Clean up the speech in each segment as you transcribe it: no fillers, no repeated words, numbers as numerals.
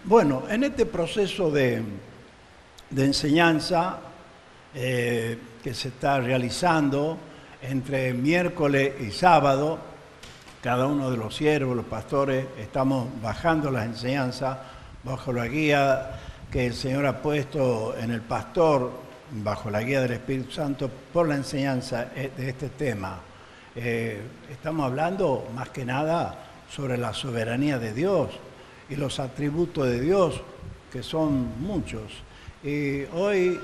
Bueno, en este proceso de enseñanza que se está realizando entre miércoles y sábado, cada uno de los siervos, los pastores, estamos bajando las enseñanzas bajo la guía que el Señor ha puesto en el pastor, bajo la guía del Espíritu Santo, por la enseñanza de este tema. Estamos hablando más que nada sobre la soberanía de Dios y los atributos de Dios, que son muchos. Y hoy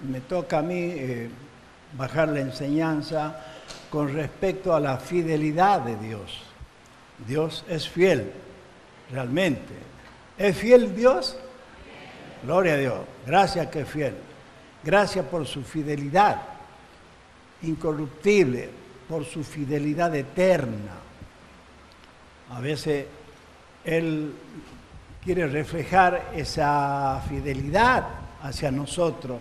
me toca a mí bajar la enseñanza con respecto a la fidelidad de Dios. Dios es fiel, realmente. ¿Es fiel Dios? Gloria a Dios. Gracias que es fiel. Gracias por su fidelidad incorruptible, por su fidelidad eterna. A veces Él quiere reflejar esa fidelidad hacia nosotros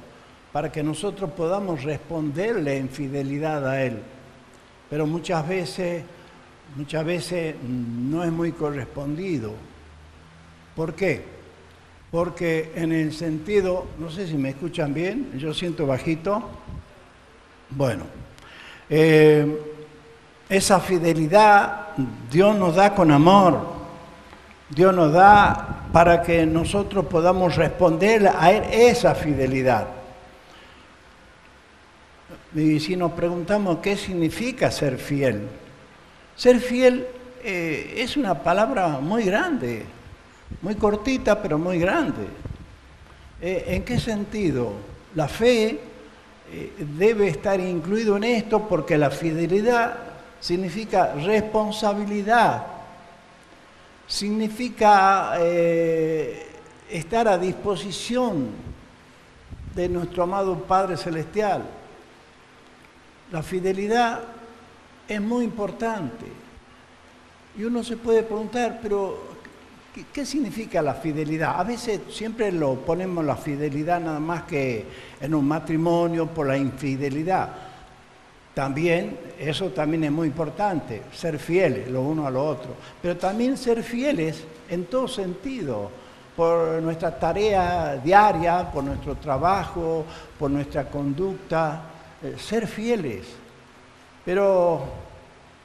para que nosotros podamos responderle en fidelidad a Él. Pero muchas veces no es muy correspondido. ¿Por qué? Porque en el sentido, no sé si me escuchan bien, yo siento bajito. Bueno, esa fidelidad Dios nos da con amor. Dios nos da para que nosotros podamos responder a esa fidelidad. Y si nos preguntamos qué significa ser fiel es una palabra muy grande, muy cortita pero muy grande. ¿En qué sentido? La fe debe estar incluido en esto porque la fidelidad significa responsabilidad. Significa estar a disposición de nuestro amado Padre Celestial. La fidelidad es muy importante. Y uno se puede preguntar, pero ¿qué significa la fidelidad? A veces siempre lo ponemos la fidelidad nada más que en un matrimonio por la infidelidad. También, eso también es muy importante, ser fieles lo uno a lo otro, pero también ser fieles en todo sentido, por nuestra tarea diaria, por nuestro trabajo, por nuestra conducta, ser fieles. Pero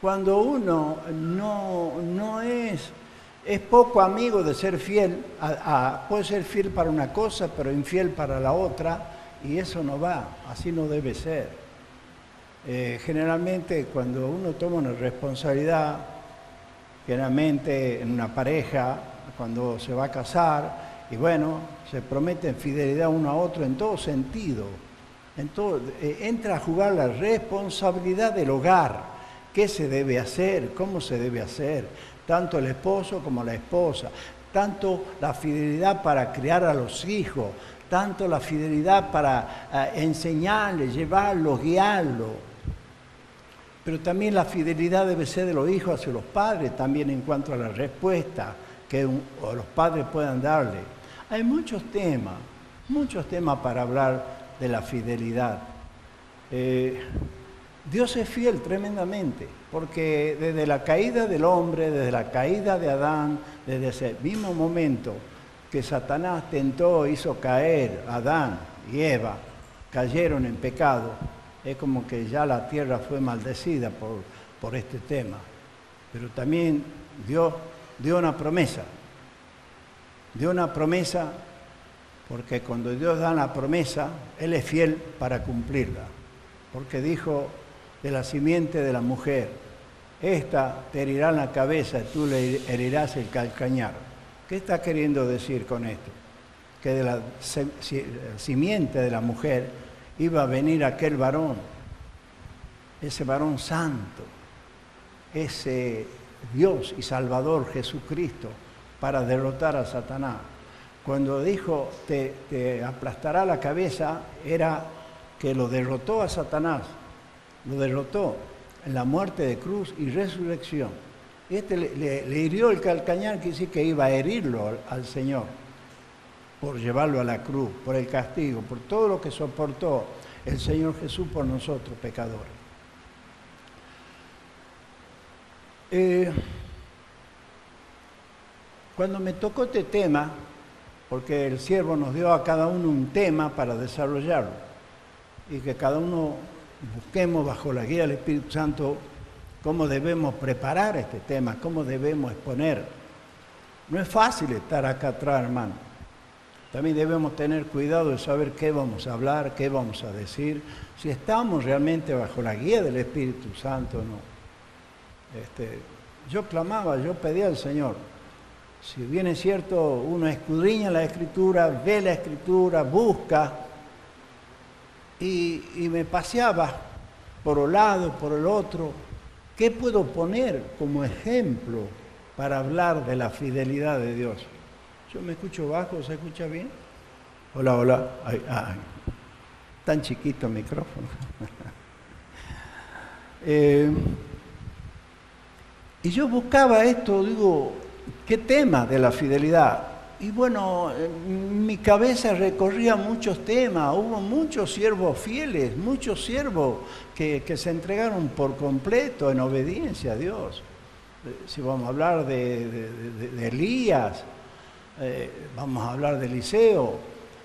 cuando uno no es poco amigo de ser fiel, puede ser fiel para una cosa, pero infiel para la otra, y eso no va, así no debe ser. Generalmente cuando uno toma una responsabilidad, generalmente en una pareja, cuando se va a casar, y bueno, se prometen fidelidad uno a otro en todo sentido, entra a jugar la responsabilidad del hogar, qué se debe hacer, cómo se debe hacer, tanto el esposo como la esposa, tanto la fidelidad para criar a los hijos, tanto la fidelidad para enseñarles, llevarlos, guiarlos. Pero también la fidelidad debe ser de los hijos hacia los padres, también en cuanto a la respuesta que los padres puedan darle. Hay muchos temas para hablar de la fidelidad. Dios es fiel tremendamente, porque desde la caída del hombre, desde la caída de Adán, desde ese mismo momento que Satanás tentó, hizo caer a Adán y Eva, cayeron en pecado. Es como que ya la tierra fue maldecida por este tema. Pero también Dios dio una promesa. Dio una promesa porque cuando Dios da una promesa, Él es fiel para cumplirla. Porque dijo de la simiente de la mujer, esta te herirá en la cabeza y tú le herirás el calcañar. ¿Qué está queriendo decir con esto? Que de la simiente de la mujer iba a venir aquel varón, ese varón santo, ese Dios y Salvador Jesucristo, para derrotar a Satanás. Cuando dijo, te aplastará la cabeza, era que lo derrotó a Satanás, lo derrotó en la muerte de cruz y resurrección. Le hirió el calcañar, quiere decir que iba a herirlo al Señor, por llevarlo a la cruz, por el castigo, por todo lo que soportó el Señor Jesús por nosotros, pecadores. cuando me tocó este tema, porque el siervo nos dio a cada uno un tema para desarrollarlo, y que cada uno busquemos bajo la guía del Espíritu Santo cómo debemos preparar este tema, cómo debemos exponer. No es fácil estar acá atrás, hermano. También debemos tener cuidado de saber qué vamos a hablar, qué vamos a decir, si estamos realmente bajo la guía del Espíritu Santo o no. Yo clamaba, yo pedía al Señor, si bien es cierto, uno escudriña la Escritura, ve la Escritura, busca, y me paseaba por un lado, por el otro. ¿Qué puedo poner como ejemplo para hablar de la fidelidad de Dios? Yo me escucho bajo, ¿se escucha bien? Hola, hola. Ay, tan chiquito el micrófono. Y yo buscaba esto, digo, ¿qué tema de la fidelidad? Y bueno, mi cabeza recorría muchos temas, hubo muchos siervos fieles, muchos siervos que se entregaron por completo en obediencia a Dios. Si vamos a hablar de Elías, vamos a hablar de Eliseo.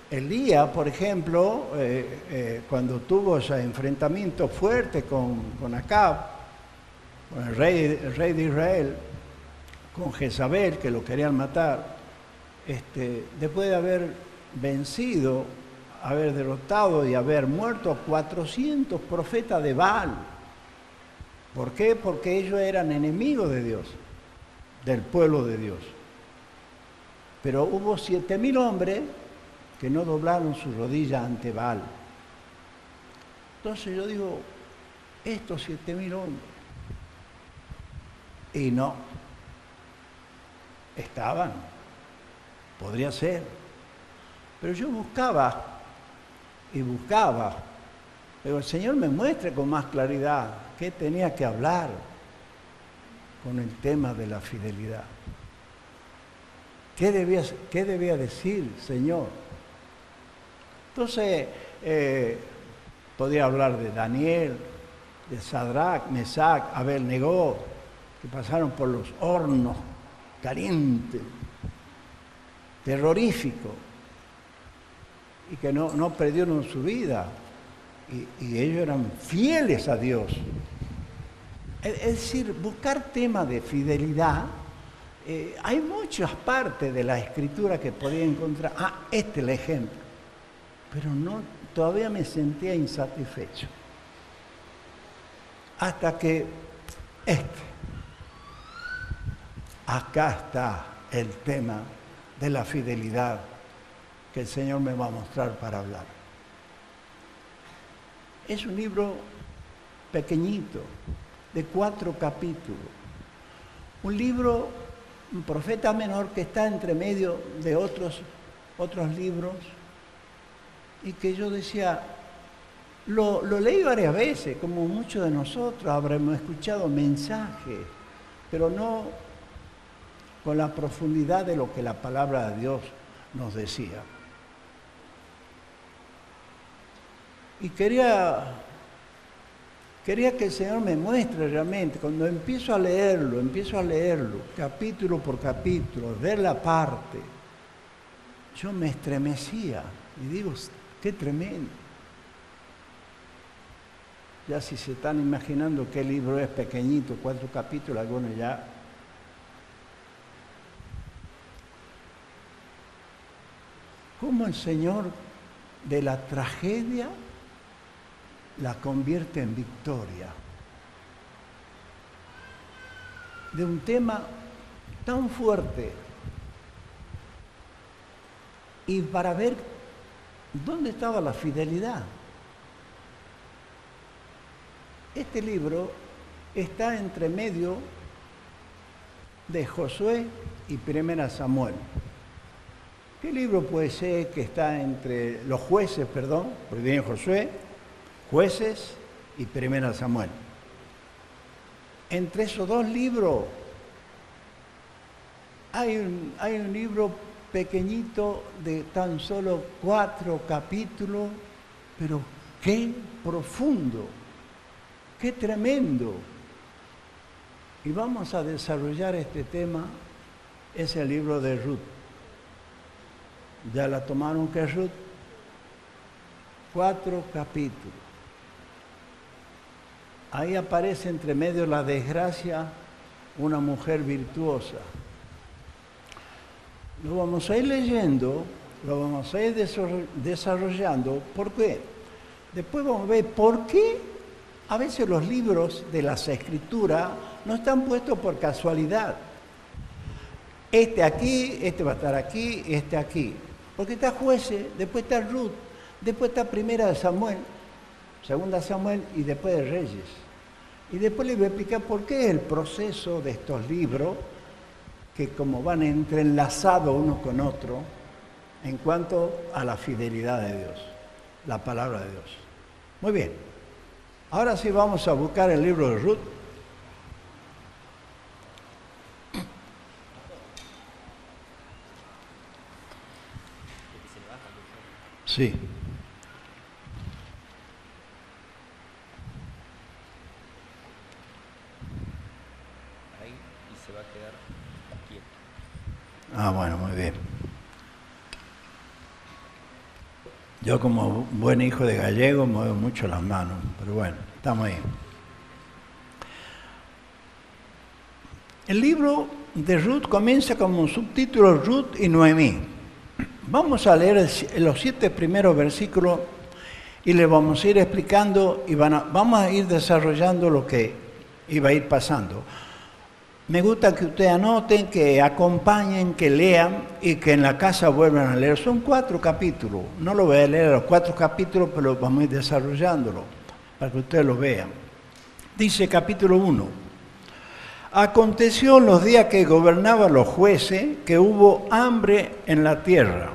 Elías, por ejemplo, cuando tuvo ese enfrentamiento fuerte con Acab, con el rey de Israel, con Jezabel, que lo querían matar, después de haber vencido, haber derrotado y haber muerto 400 profetas de Baal. ¿Por qué? Porque ellos eran enemigos de Dios, del pueblo de Dios. Pero hubo 7.000 hombres que no doblaron su rodilla ante Baal. Entonces yo digo, estos 7.000 hombres, y no, estaban, podría ser, pero yo buscaba y buscaba, pero el Señor me muestra con más claridad qué tenía que hablar con el tema de la fidelidad. ¿Qué debía decir, Señor? Entonces, podía hablar de Daniel, de Sadrach, Mesac, Abednego, que pasaron por los hornos calientes, terroríficos, y que no perdieron su vida, y ellos eran fieles a Dios. Es decir, buscar temas de fidelidad, hay muchas partes de la Escritura que podía encontrar. Este es el ejemplo, pero todavía me sentía insatisfecho. Hasta que acá está el tema de la fidelidad que el Señor me va a mostrar para hablar. Es un libro pequeñito, de 4 capítulos. Un profeta menor que está entre medio de otros libros, y que yo decía, lo leí varias veces, como muchos de nosotros habremos escuchado mensajes, pero no con la profundidad de lo que la palabra de Dios nos decía. Y quería que el Señor me muestre realmente, cuando empiezo a leerlo, capítulo por capítulo, ver la parte, yo me estremecía y digo, qué tremendo. Ya si se están imaginando qué libro es pequeñito, 4 capítulos, algunos ya. ¿Cómo el Señor de la tragedia la convierte en victoria? De un tema tan fuerte, y para ver dónde estaba la fidelidad. Este libro está entre medio de Josué y Primera Samuel. ¿Qué libro puede ser que está entre los jueces, porque viene Josué, Jueces y Primera Samuel? Entre esos 2 libros hay un libro pequeñito de tan solo 4 capítulos, pero qué profundo, qué tremendo. Y vamos a desarrollar este tema es el libro de Ruth. ¿Ya la tomaron que es Ruth? 4 capítulos. Ahí aparece entre medio la desgracia una mujer virtuosa. Lo vamos a ir leyendo, lo vamos a ir desarrollando. ¿Por qué? Después vamos a ver por qué a veces los libros de las Escrituras no están puestos por casualidad. Este aquí, este va a estar aquí, este aquí. Porque está Jueces, después está Ruth, después está Primera de Samuel, Segunda Samuel y después de Reyes. Y después les voy a explicar por qué es el proceso de estos libros, que como van entrelazados uno con otro, en cuanto a la fidelidad de Dios, la palabra de Dios. Muy bien. Ahora sí vamos a buscar el libro de Ruth. Sí. Ahí y se va a quedar quieto. Ah, bueno, muy bien. Yo como buen hijo de gallego muevo mucho las manos, pero bueno, estamos ahí. El libro de Ruth comienza como un subtítulo Ruth y Noemí. Vamos a leer los 7 primeros versículos y les vamos a ir explicando y vamos a ir desarrollando lo que iba a ir pasando. Me gusta que ustedes anoten, que acompañen, que lean y que en la casa vuelvan a leer. Son 4 capítulos. No lo voy a leer los 4 capítulos, pero vamos a ir desarrollándolo para que ustedes lo vean. Dice capítulo 1. Aconteció en los días que gobernaban los jueces que hubo hambre en la tierra.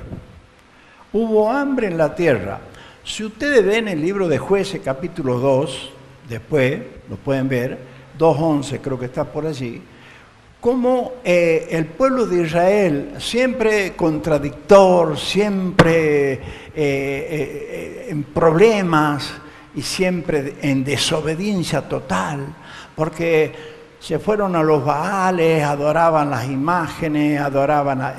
Hubo hambre en la tierra. Si ustedes ven el libro de Jueces, capítulo 2, después, lo pueden ver, 2:11 creo que está por allí, como el pueblo de Israel, siempre contradictor, siempre en problemas y siempre en desobediencia total, porque se fueron a los Baales, adoraban las imágenes,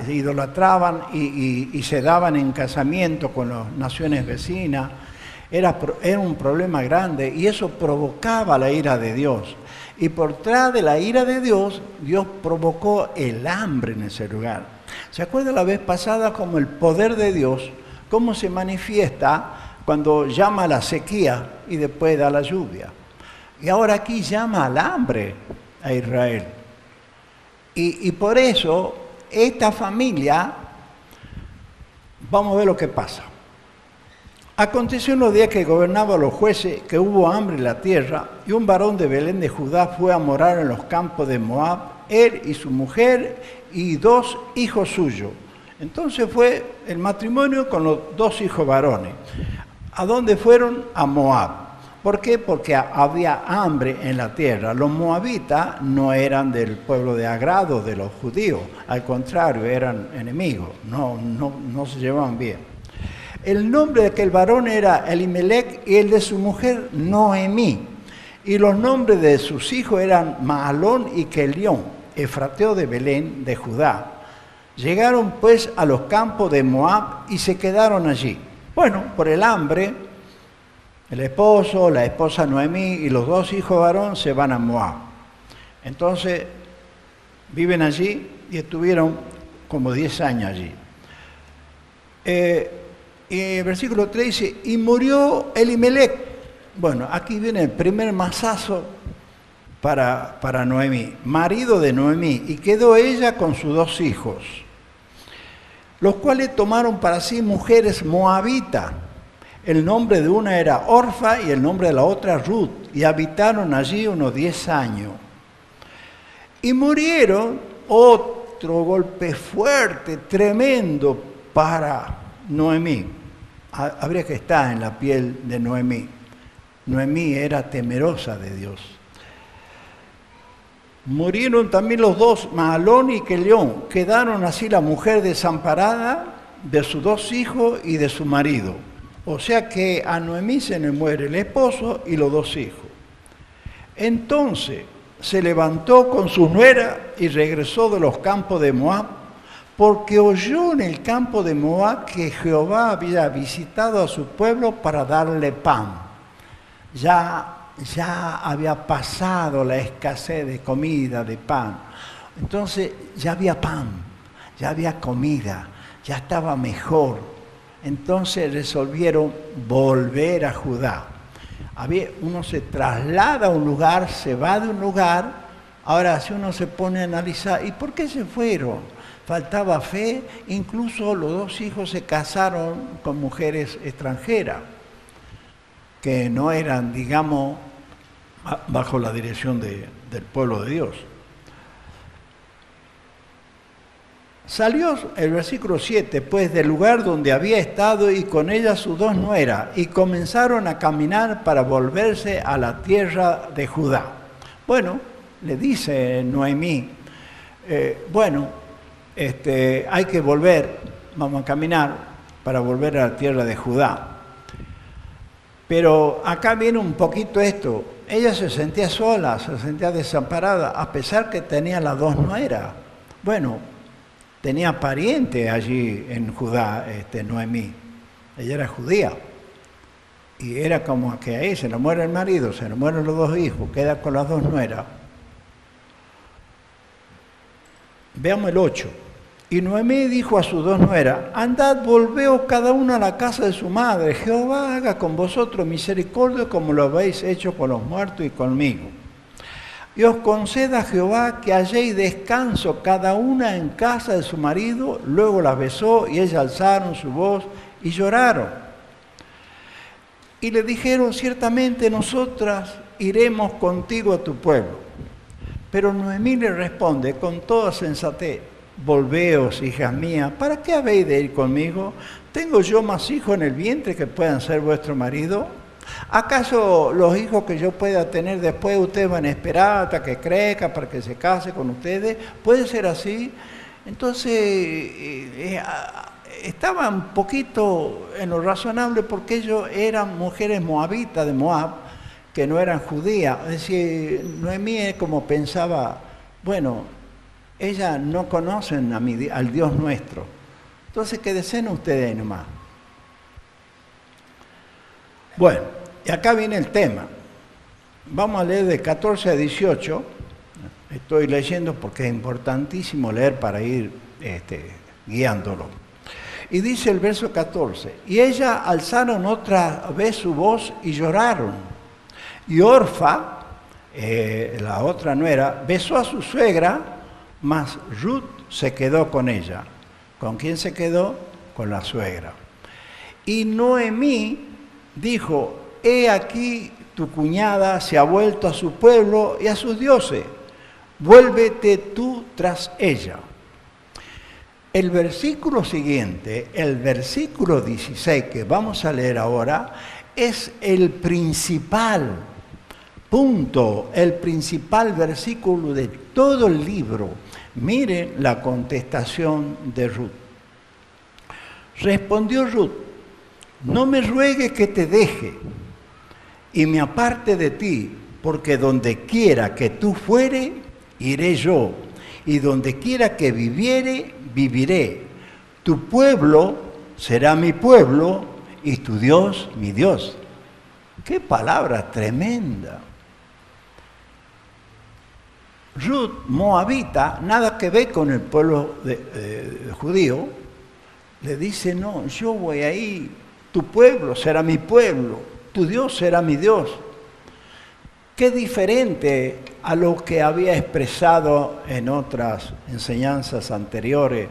idolatraban y se daban en casamiento con las naciones vecinas. Era un problema grande y eso provocaba la ira de Dios. Y por detrás de la ira de Dios, Dios provocó el hambre en ese lugar. ¿Se acuerda la vez pasada como el poder de Dios, cómo se manifiesta cuando llama a la sequía y después da la lluvia? Y ahora aquí llama al hambre a Israel. Y por eso, esta familia, vamos a ver lo que pasa. Aconteció en los días que gobernaban los jueces que hubo hambre en la tierra, y un varón de Belén de Judá fue a morar en los campos de Moab, él y su mujer y 2 hijos suyos. Entonces fue el matrimonio con los 2 hijos varones. ¿A dónde fueron? A Moab. ¿Por qué? Porque había hambre en la tierra. Los moabitas no eran del pueblo de agrado de los judíos, al contrario, eran enemigos, no se llevaban bien. El nombre de aquel varón era Elimelec y el de su mujer Noemí. Y los nombres de sus hijos eran Mahalón y Kelión, efrateo de Belén de Judá. Llegaron pues a los campos de Moab y se quedaron allí. Bueno, por el hambre, el esposo, la esposa Noemí y los 2 hijos varones se van a Moab. Entonces, viven allí y estuvieron como 10 años allí. Y el versículo 3 dice, y murió Elimelec. Bueno, aquí viene el primer mazazo para Noemí, marido de Noemí, y quedó ella con sus 2 hijos, los cuales tomaron para sí mujeres moabitas. El nombre de una era Orfa y el nombre de la otra Ruth, y habitaron allí unos 10 años. Y murieron, otro golpe fuerte, tremendo para Noemí. Habría que estar en la piel de Noemí. Noemí era temerosa de Dios. Murieron también los 2, Mahalón y Kelión. Quedaron así la mujer desamparada de sus 2 hijos y de su marido. O sea que a Noemí se le muere el esposo y los 2 hijos. Entonces, se levantó con su nuera y regresó de los campos de Moab, porque oyó en el campo de Moab que Jehová había visitado a su pueblo para darle pan. Ya había pasado la escasez de comida, de pan. Entonces ya había pan, ya había comida, ya estaba mejor. Entonces resolvieron volver a Judá. Uno se traslada a un lugar, se va de un lugar. Ahora si uno se pone a analizar, ¿y por qué se fueron? Faltaba fe, incluso los dos hijos se casaron con mujeres extranjeras, que no eran, digamos, bajo la dirección del pueblo de Dios. Salió el versículo 7, pues del lugar donde había estado y con ella sus dos nueras, y comenzaron a caminar para volverse a la tierra de Judá. Bueno, le dice Noemí, hay que volver, vamos a caminar para volver a la tierra de Judá. Pero acá viene un poquito esto, ella se sentía sola, se sentía desamparada, a pesar que tenía las dos nueras. Bueno, tenía pariente allí en Judá, Noemí, ella era judía. Y era como que ahí se le muere el marido, se le mueren los dos hijos, queda con las dos nueras. Veamos el 8. Y Noemí dijo a sus dos nueras, andad, volveos cada una a la casa de su madre. Jehová haga con vosotros misericordia como lo habéis hecho con los muertos y conmigo. Y os conceda Jehová que halléis descanso cada una en casa de su marido. Luego las besó y ellas alzaron su voz y lloraron. Y le dijeron, ciertamente nosotras iremos contigo a tu pueblo. Pero Noemí le responde con toda sensatez, volveos, hijas mías, ¿para qué habéis de ir conmigo? ¿Tengo yo más hijos en el vientre que puedan ser vuestro marido? ¿Acaso los hijos que yo pueda tener después ustedes van a esperar hasta que crezca para que se case con ustedes? ¿Puede ser así? Entonces, estaba un poquito en lo razonable porque ellos eran mujeres moabitas de Moab, que no eran judías. Es decir, Noemí como pensaba, bueno, ellas no conocen al Dios nuestro. Entonces, quédense ustedes nomás. Bueno, y acá viene el tema. Vamos a leer de 14 a 18. Estoy leyendo porque es importantísimo leer para ir guiándolo. Y dice el verso 14, y ellas alzaron otra vez su voz y lloraron. Y Orfa, la otra nuera, besó a su suegra, mas Ruth se quedó con ella. ¿Con quién se quedó? Con la suegra. Y Noemí dijo, he aquí tu cuñada se ha vuelto a su pueblo y a sus dioses. Vuélvete tú tras ella. El versículo siguiente, el versículo 16 que vamos a leer ahora, es el principal punto, el principal versículo de todo el libro. Miren la contestación de Ruth. Respondió Ruth, no me ruegues que te deje y me aparte de ti, porque donde quiera que tú fuere, iré yo, y donde quiera que viviere, viviré. Tu pueblo será mi pueblo y tu Dios mi Dios. ¡Qué palabra tremenda! Ruth, moabita, nada que ver con el pueblo judío, le dice, no, yo voy ahí, tu pueblo será mi pueblo, tu Dios será mi Dios. Qué diferente a lo que había expresado en otras enseñanzas anteriores,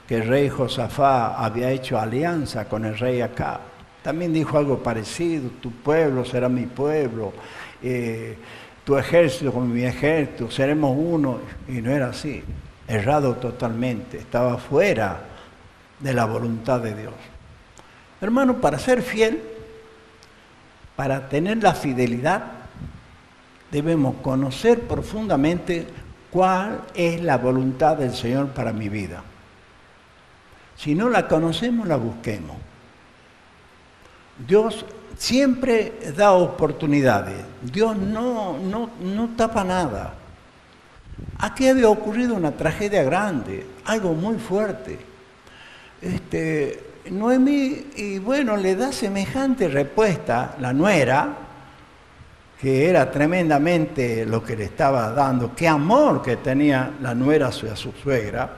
que el rey Josafat había hecho alianza con el rey Acab. También dijo algo parecido, tu pueblo será mi pueblo, tu ejército con mi ejército, seremos uno, y no era así, errado totalmente, estaba fuera de la voluntad de Dios. Hermano, para ser fiel, para tener la fidelidad, debemos conocer profundamente cuál es la voluntad del Señor para mi vida. Si no la conocemos, la busquemos. Dios siempre da oportunidades. Dios no tapa nada. aquí había ocurrido una tragedia grande, algo muy fuerte. Noemí, y bueno, le da semejante respuesta la nuera, que era tremendamente lo que le estaba dando, qué amor que tenía la nuera hacia su suegra.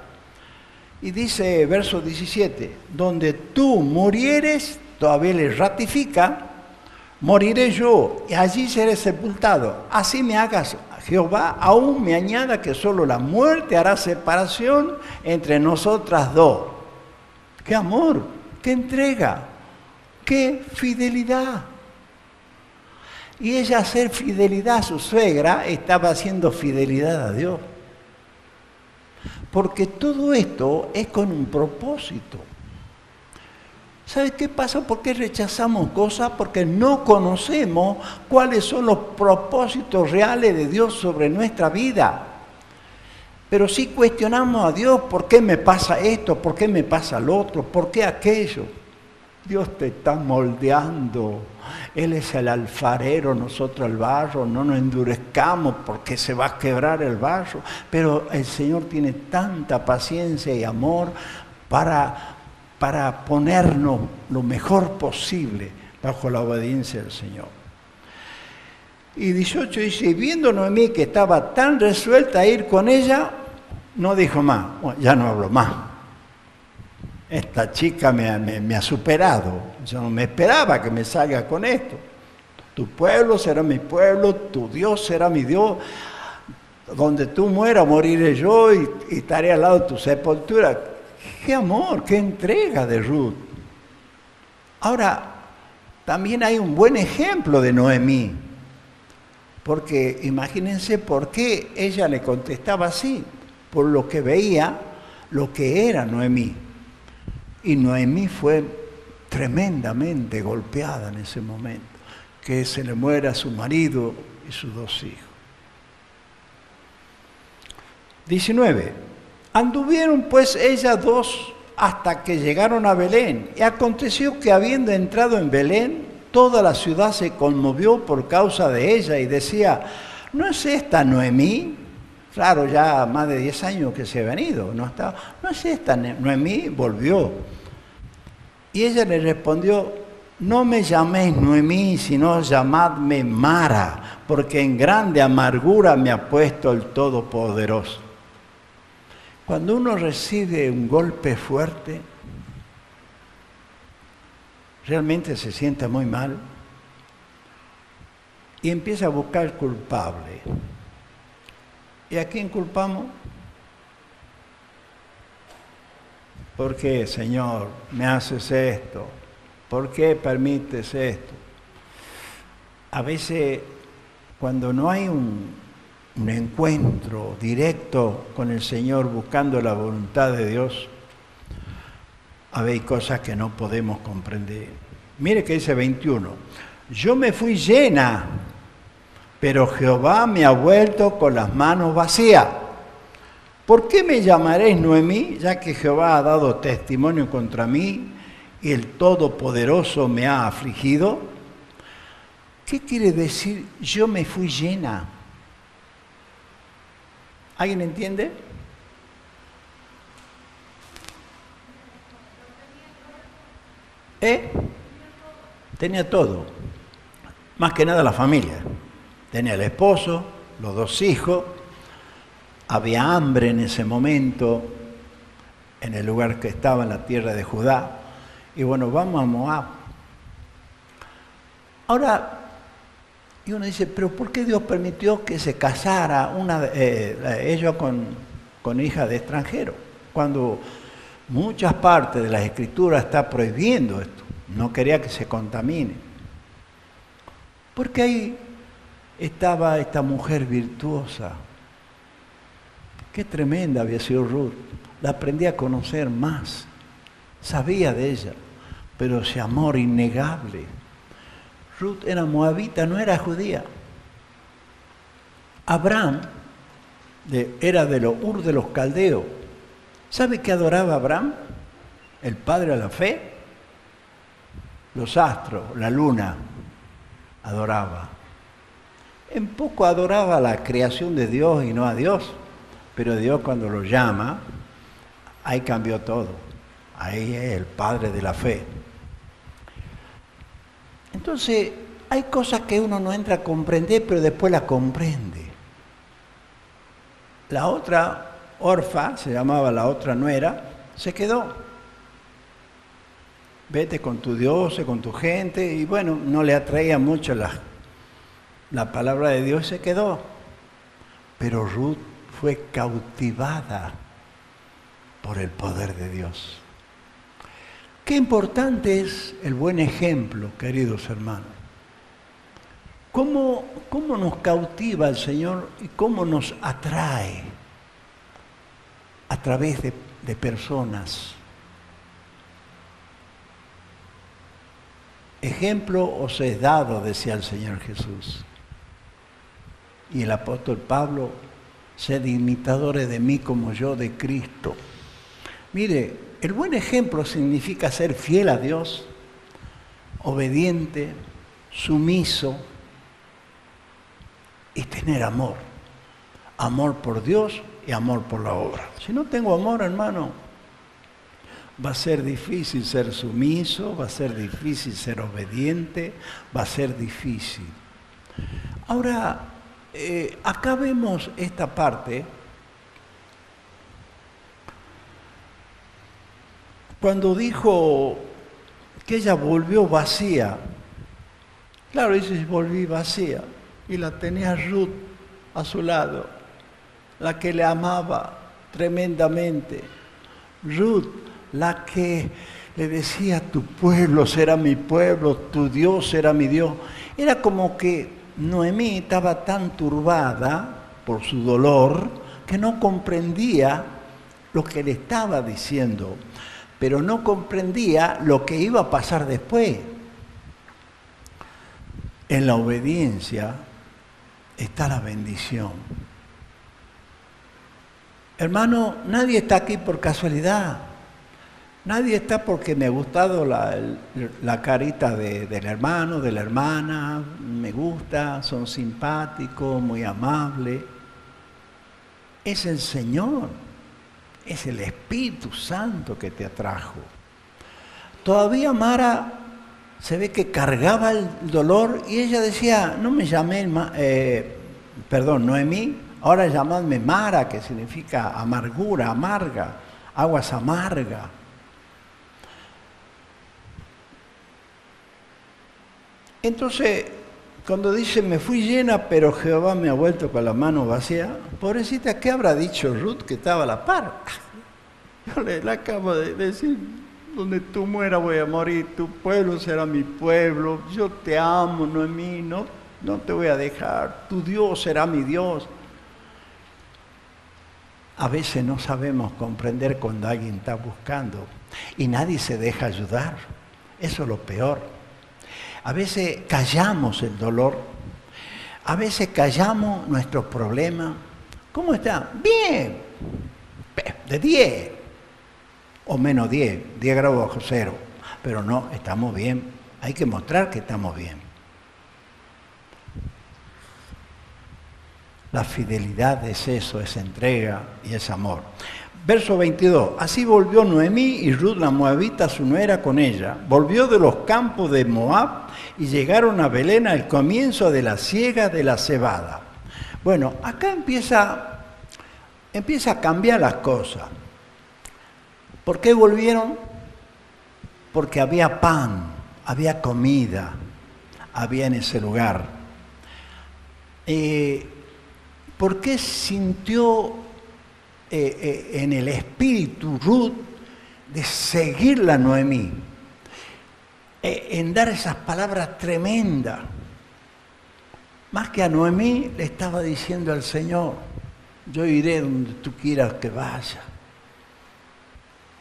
Y dice, verso 17, donde tú murieres, todavía le ratifica, moriré yo, y allí seré sepultado. Así me hagas, Jehová, aún me añada que solo la muerte hará separación entre nosotras dos. ¡Qué amor! ¡Qué entrega! ¡Qué fidelidad! Y ella, hacer fidelidad a su suegra, estaba haciendo fidelidad a Dios. Porque todo esto es con un propósito. ¿Sabes qué pasa? ¿Por qué rechazamos cosas? Porque no conocemos cuáles son los propósitos reales de Dios sobre nuestra vida. Pero sí cuestionamos a Dios, ¿por qué me pasa esto? ¿Por qué me pasa lo otro? ¿Por qué aquello? Dios te está moldeando. Él es el alfarero, nosotros el barro. No nos endurezcamos porque se va a quebrar el barro. Pero el Señor tiene tanta paciencia y amor para ponernos lo mejor posible bajo la obediencia del Señor. Y 18 dice, viendo Noemí que estaba tan resuelta a ir con ella, no dijo más, bueno, ya no hablo más. Esta chica me ha superado, yo no me esperaba que me salga con esto. Tu pueblo será mi pueblo, tu Dios será mi Dios. Donde tú mueras, moriré yo y estaré al lado de tu sepultura. ¡Qué amor, qué entrega de Ruth! Ahora, también hay un buen ejemplo de Noemí. Porque imagínense por qué ella le contestaba así. Por lo que veía, lo que era Noemí. Y Noemí fue tremendamente golpeada en ese momento. Que se le muera su marido y sus dos hijos. 19. Anduvieron pues ellas dos hasta que llegaron a Belén. Y aconteció que habiendo entrado en Belén, toda la ciudad se conmovió por causa de ella y decía, ¿no es esta Noemí? Claro, ya más de 10 años que se ha venido, ¿no es esta Noemí? Volvió. Y ella le respondió, no me llaméis Noemí, sino llamadme Mara, porque en grande amargura me ha puesto el Todopoderoso. Cuando uno recibe un golpe fuerte, realmente se siente muy mal y empieza a buscar culpable. ¿Y a quién culpamos? ¿Por qué, Señor, me haces esto? ¿Por qué permites esto? A veces, cuando no hay un encuentro directo con el Señor buscando la voluntad de Dios, hay cosas que no podemos comprender. Mire que dice 21. Yo me fui llena, pero Jehová me ha vuelto con las manos vacías. ¿Por qué me llamaréis Noemí, ya que Jehová ha dado testimonio contra mí y el Todopoderoso me ha afligido? ¿Qué quiere decir yo me fui llena? ¿Alguien entiende? Tenía todo, más que nada la familia. Tenía el esposo, los dos hijos, había hambre en ese momento, en el lugar que estaba en la tierra de Judá. Y bueno, vamos a Moab. Ahora, y uno dice, pero ¿por qué Dios permitió que se casara ellos con hija de extranjero? Cuando muchas partes de las Escrituras está prohibiendo esto. No quería que se contamine. Porque ahí estaba esta mujer virtuosa. Qué tremenda había sido Ruth. La aprendí a conocer más. Sabía de ella, pero ese amor innegable. Ruth era moabita, no era judía. Abraham era de los Ur de los caldeos. ¿Sabe qué adoraba Abraham? El padre de la fe. Los astros, la luna, adoraba. En poco adoraba la creación de Dios y no a Dios. Pero Dios cuando lo llama, ahí cambió todo. Ahí es el padre de la fe. Entonces, hay cosas que uno no entra a comprender, pero después la comprende. La otra Orfa, se llamaba la otra nuera, se quedó. Vete con tu Dios, con tu gente, y bueno, no le atraía mucho la palabra de Dios, se quedó. Pero Ruth fue cautivada por el poder de Dios. Qué importante es el buen ejemplo, queridos hermanos. ¿Cómo nos cautiva el Señor y cómo nos atrae a través de personas? Ejemplo os he dado, decía el Señor Jesús. Y el apóstol Pablo, sed imitadores de mí como yo de Cristo. Mire, el buen ejemplo significa ser fiel a Dios, obediente, sumiso y tener amor. Amor por Dios y amor por la obra. Si no tengo amor, hermano, va a ser difícil ser sumiso, va a ser difícil ser obediente, va a ser difícil. Ahora, acá vemos esta parte. Cuando dijo que ella volvió vacía, claro, dice, volví vacía, y la tenía Ruth a su lado, la que le amaba tremendamente. Ruth, la que le decía, tu pueblo será mi pueblo, tu Dios será mi Dios. Era como que Noemí estaba tan turbada por su dolor que no comprendía lo que le estaba diciendo, pero no comprendía lo que iba a pasar después. En la obediencia está la bendición. Hermano, nadie está aquí por casualidad. Nadie está porque me ha gustado la carita del hermano, de la hermana, me gusta, son simpáticos, muy amables. Es el Señor, es el Espíritu Santo que te atrajo. Todavía Mara se ve que cargaba el dolor y ella decía, no me llamé, Noemí, ahora llamadme Mara, que significa amargura, amarga, aguas amargas. Entonces, cuando dice, me fui llena, pero Jehová me ha vuelto con la mano vacía, pobrecita, ¿qué habrá dicho Ruth que estaba a la par? Yo le acabo de decir, donde tú mueras voy a morir, tu pueblo será mi pueblo, yo te amo, Noemí, no te voy a dejar, tu Dios será mi Dios. A veces no sabemos comprender cuando alguien está buscando y nadie se deja ayudar, eso es lo peor. A veces callamos el dolor, a veces callamos nuestros problemas. ¿Cómo está? Bien, de 10 o menos 10 grados bajo cero. Pero no, estamos bien, hay que mostrar que estamos bien. La fidelidad es eso, es entrega y es amor. Verso 22, así volvió Noemí y Ruth la moabita, su nuera, con ella. Volvió de los campos de Moab y llegaron a Belén al comienzo de la siega de la cebada. Bueno, acá empieza a cambiar las cosas. ¿Por qué volvieron? Porque había pan, había comida, había en ese lugar. ¿Por qué sintió en el espíritu Ruth de seguirla a Noemí? En dar esas palabras tremendas. Más que a Noemí le estaba diciendo al Señor, yo iré donde tú quieras que vaya.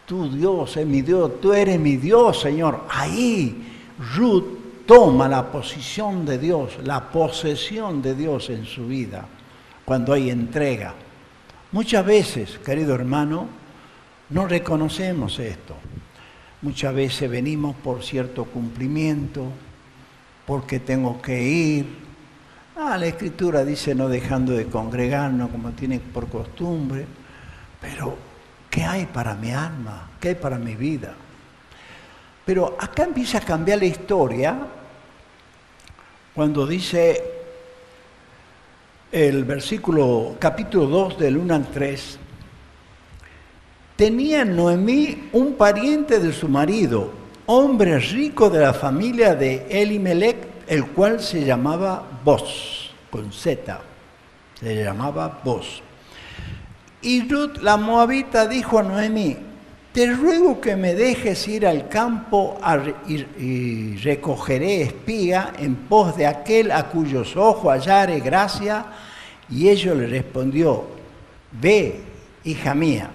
Tu Dios es mi Dios, tú eres mi Dios, Señor. Ahí Ruth toma la posición de Dios, la posesión de Dios en su vida, cuando hay entrega. Muchas veces, querido hermano, no reconocemos esto. Muchas veces venimos por cierto cumplimiento, porque tengo que ir. La Escritura dice no dejando de congregarnos como tiene por costumbre, pero ¿qué hay para mi alma? ¿Qué hay para mi vida? Pero acá empieza a cambiar la historia cuando dice el versículo, capítulo 2 del 1 al 3, tenía Noemí un pariente de su marido, hombre rico de la familia de Elimelec, el cual se llamaba Boz, con Z, se llamaba Boz. Y Ruth la moabita dijo a Noemí, te ruego que me dejes ir al campo y recogeré espiga en pos de aquel a cuyos ojos hallare gracia. Y ella le respondió, ve, hija mía,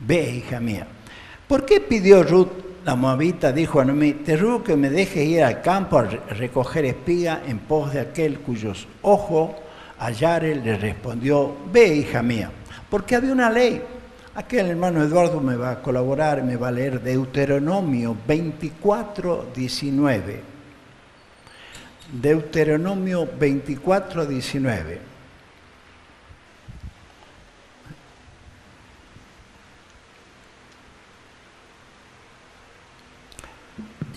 ve, hija mía. ¿Por qué pidió Ruth la moabita? Dijo a Noemí, te ruego que me dejes ir al campo a recoger espiga en pos de aquel cuyos ojos hallare. Le respondió, ve, hija mía, porque había una ley. Aquí el hermano Eduardo me va a colaborar, me va a leer Deuteronomio 24, 19. Deuteronomio 24, 19.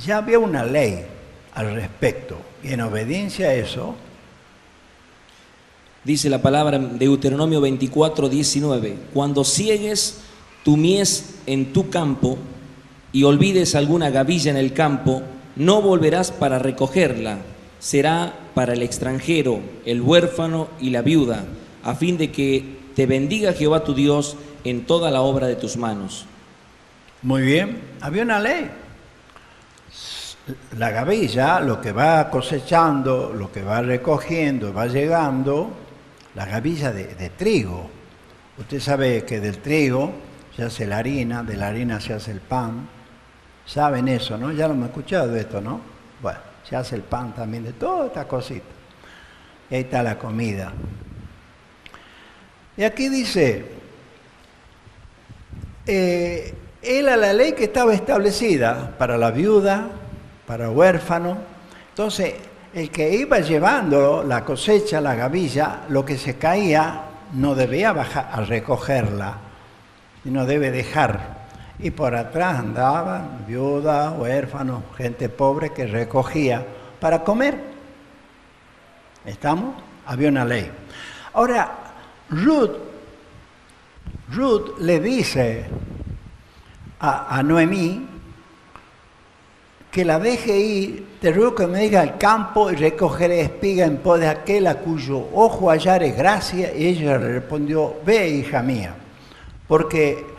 Ya había una ley al respecto, y en obediencia a eso, dice la palabra en Deuteronomio 24, 19. Cuando ciegues tu mies en tu campo y olvides alguna gavilla en el campo, no volverás para recogerla. Será para el extranjero, el huérfano y la viuda, a fin de que te bendiga Jehová tu Dios en toda la obra de tus manos. Muy bien, había una ley. La gavilla, lo que va cosechando, lo que va recogiendo, va llegando, la gavilla de trigo. Usted sabe que del trigo se hace la harina, de la harina se hace el pan. Saben eso, ¿no? Ya lo hemos escuchado de esto, ¿no? Bueno, se hace el pan también, de todas estas cositas. Y ahí está la comida. Y aquí dice, era la ley que estaba establecida para la viuda, para el huérfano. Entonces, el que iba llevando la cosecha, la gavilla, lo que se caía, no debía bajar a recogerla, sino debe dejar. Y por atrás andaban viudas, huérfanos, gente pobre que recogía para comer. ¿Estamos? Había una ley. Ahora, Ruth le dice a Noemí que la deje ir, te ruego que me diga al campo y recogeré espiga en pos de aquel a cuyo ojo hallare gracia. Y ella le respondió, ve, hija mía, porque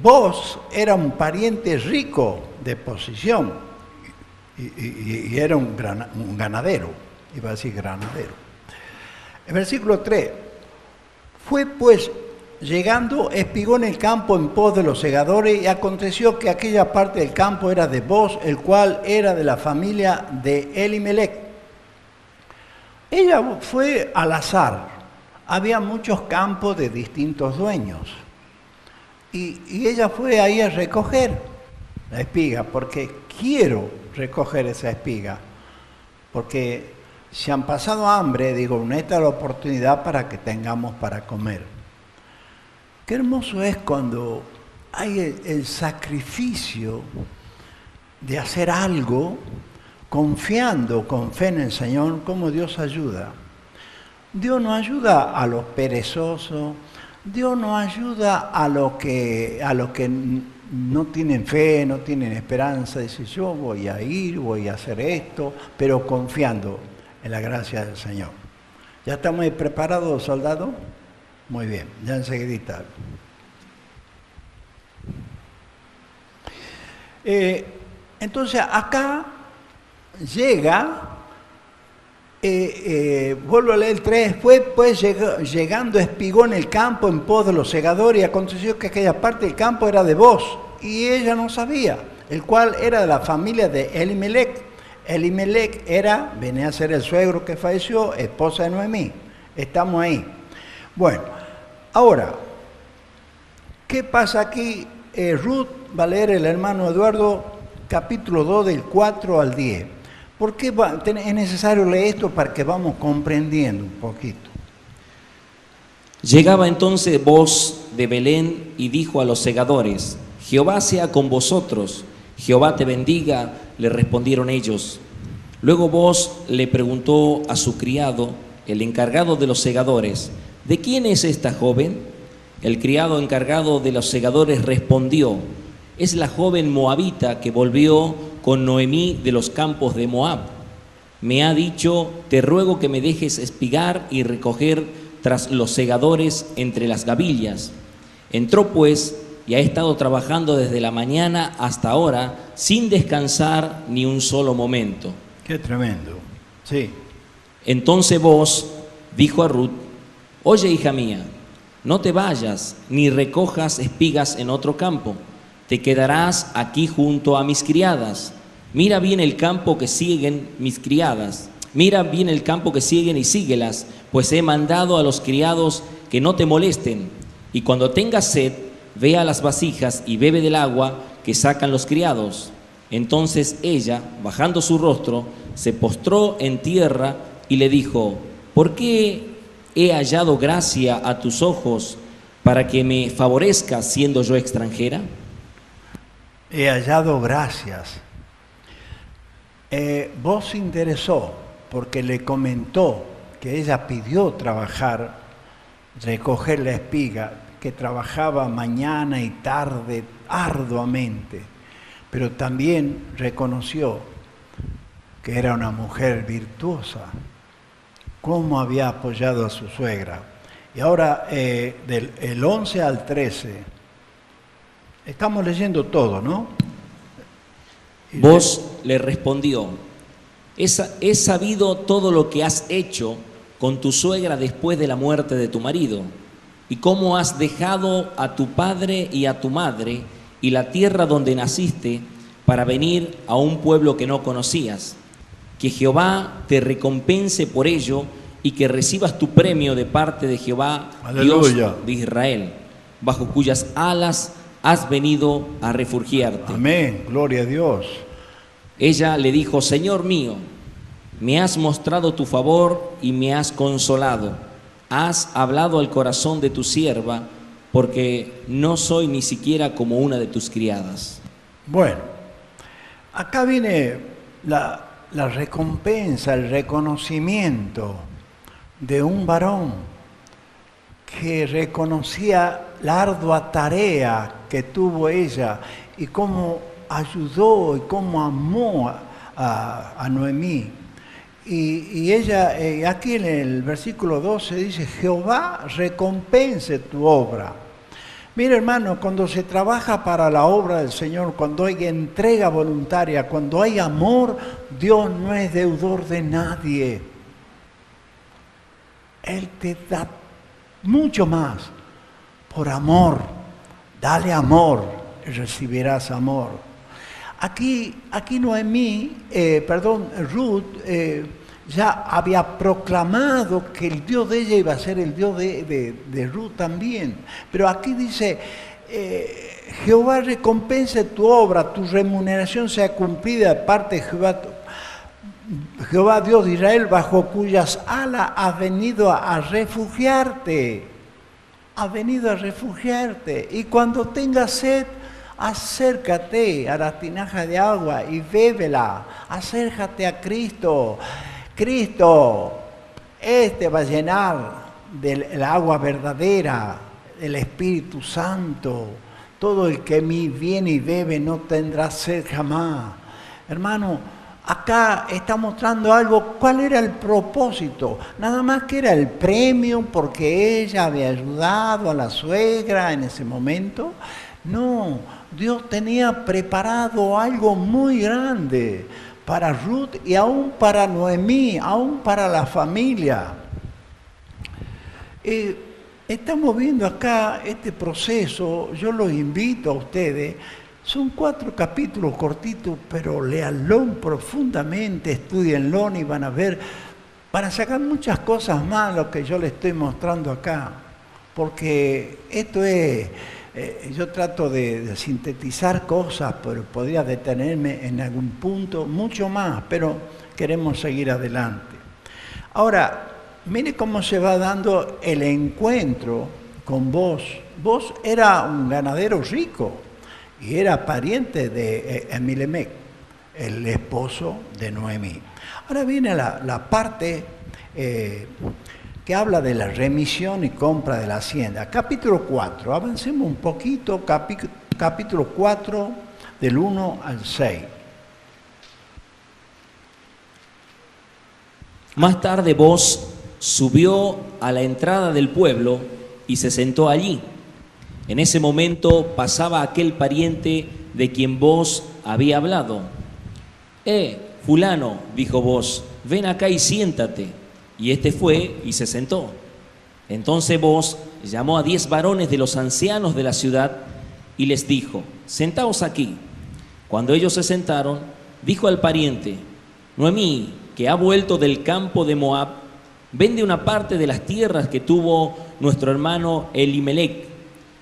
vos era un pariente rico de posición y era un ganadero, iba a decir granadero. El versículo 3, fue pues llegando, espigó en el campo en pos de los segadores, y aconteció que aquella parte del campo era de Boz, el cual era de la familia de Elimelec. Ella fue al azar, había muchos campos de distintos dueños, y ella fue ahí a recoger la espiga, porque quiero recoger esa espiga, porque si han pasado hambre, digo, esta es la oportunidad para que tengamos para comer. Qué hermoso es cuando hay el sacrificio de hacer algo confiando con fe en el Señor, como Dios ayuda. Dios no ayuda a los perezosos, Dios no ayuda a los que no tienen fe, no tienen esperanza. Dice, yo voy a ir, voy a hacer esto, pero confiando en la gracia del Señor. ¿Ya estamos preparados, soldados? Muy bien, ya enseguidita. Entonces acá llega, vuelvo a leer el 3, fue pues llegando espigó en el campo en pos de los segadores, y aconteció que aquella parte del campo era de Boz, y ella no sabía, el cual era de la familia de Elimelec. Elimelec venía a ser el suegro que falleció, esposa de Noemí. Estamos ahí. Bueno, ahora, ¿qué pasa aquí? Ruth va a leer el hermano Eduardo, capítulo 2, del 4 al 10. ¿Por qué es necesario leer esto para que vamos comprendiendo un poquito? Llegaba entonces voz de Belén y dijo a los segadores: Jehová sea con vosotros, Jehová te bendiga, le respondieron ellos. Luego voz le preguntó a su criado, el encargado de los segadores: ¿de quién es esta joven? El criado encargado de los segadores respondió: es la joven moabita que volvió con Noemí de los campos de Moab. Me ha dicho: te ruego que me dejes espigar y recoger tras los segadores entre las gavillas. Entró pues y ha estado trabajando desde la mañana hasta ahora sin descansar ni un solo momento. Qué tremendo. Sí. Entonces vos dijo a Ruth: oye, hija mía, no te vayas ni recojas espigas en otro campo. Te quedarás aquí junto a mis criadas. Mira bien el campo que siguen mis criadas. Mira bien el campo que siguen y síguelas, pues he mandado a los criados que no te molesten. Y cuando tengas sed, ve a las vasijas y bebe del agua que sacan los criados. Entonces ella, bajando su rostro, se postró en tierra y le dijo: ¿por qué he hallado gracia a tus ojos para que me favorezcas siendo yo extranjera? He hallado gracias. Vos se interesó porque le comentó que ella pidió trabajar, recoger la espiga, que trabajaba mañana y tarde arduamente, pero también reconoció que era una mujer virtuosa, cómo había apoyado a su suegra. Y ahora, del 11 al 13, estamos leyendo todo, ¿no? Vos le respondió: he sabido todo lo que has hecho con tu suegra después de la muerte de tu marido, y cómo has dejado a tu padre y a tu madre y la tierra donde naciste para venir a un pueblo que no conocías. Que Jehová te recompense por ello y que recibas tu premio de parte de Jehová, Aleluya, Dios de Israel, bajo cuyas alas has venido a refugiarte. Amén, gloria a Dios. Ella le dijo: Señor mío, me has mostrado tu favor y me has consolado. Has hablado al corazón de tu sierva, porque no soy ni siquiera como una de tus criadas. Bueno, acá viene la recompensa, el reconocimiento de un varón que reconocía la ardua tarea que tuvo ella y cómo ayudó y cómo amó a Noemí. Y ella, aquí en el versículo 12 dice: Jehová recompense tu obra. Mira, hermano, cuando se trabaja para la obra del Señor, cuando hay entrega voluntaria, cuando hay amor, Dios no es deudor de nadie. Él te da mucho más por amor. Dale amor y recibirás amor. Aquí Noemí, Ruth, ya había proclamado que el Dios de ella iba a ser el Dios de Ruth también. Pero aquí dice: Jehová recompense tu obra, tu remuneración sea cumplida de parte de Jehová Dios de Israel, bajo cuyas alas has venido a refugiarte. Has venido a refugiarte. Y cuando tengas sed, acércate a las tinajas de agua y bébela. Acércate a Cristo. Cristo, va a llenar del agua verdadera, del Espíritu Santo. Todo el que a mí viene y bebe no tendrá sed jamás. Hermano, acá está mostrando algo. ¿Cuál era el propósito? Nada más que era el premio porque ella había ayudado a la suegra en ese momento. No, Dios tenía preparado algo muy grande para Ruth y aún para Noemí, aún para la familia. Estamos viendo acá este proceso. Yo los invito a ustedes. Son 4 capítulos cortitos, pero léanlo profundamente, estudienlo y van a ver, van a sacar muchas cosas más lo que yo les estoy mostrando acá. Porque esto es Yo trato de sintetizar cosas, pero podría detenerme en algún punto, mucho más, pero queremos seguir adelante. Ahora, mire cómo se va dando el encuentro con vos. Vos era un ganadero rico y era pariente de Elimelec, el esposo de Noemí. Ahora viene la parte que habla de la remisión y compra de la hacienda. Capítulo 4, avancemos un poquito, capítulo 4, del 1 al 6. Más tarde Booz subió a la entrada del pueblo y se sentó allí. En ese momento pasaba aquel pariente de quien Booz había hablado. Fulano, dijo Booz, ven acá y siéntate. Y este fue y se sentó. Entonces Booz llamó a 10 varones de los ancianos de la ciudad y les dijo, sentaos aquí. Cuando ellos se sentaron, dijo al pariente, Noemí, que ha vuelto del campo de Moab, vende una parte de las tierras que tuvo nuestro hermano Elimelec,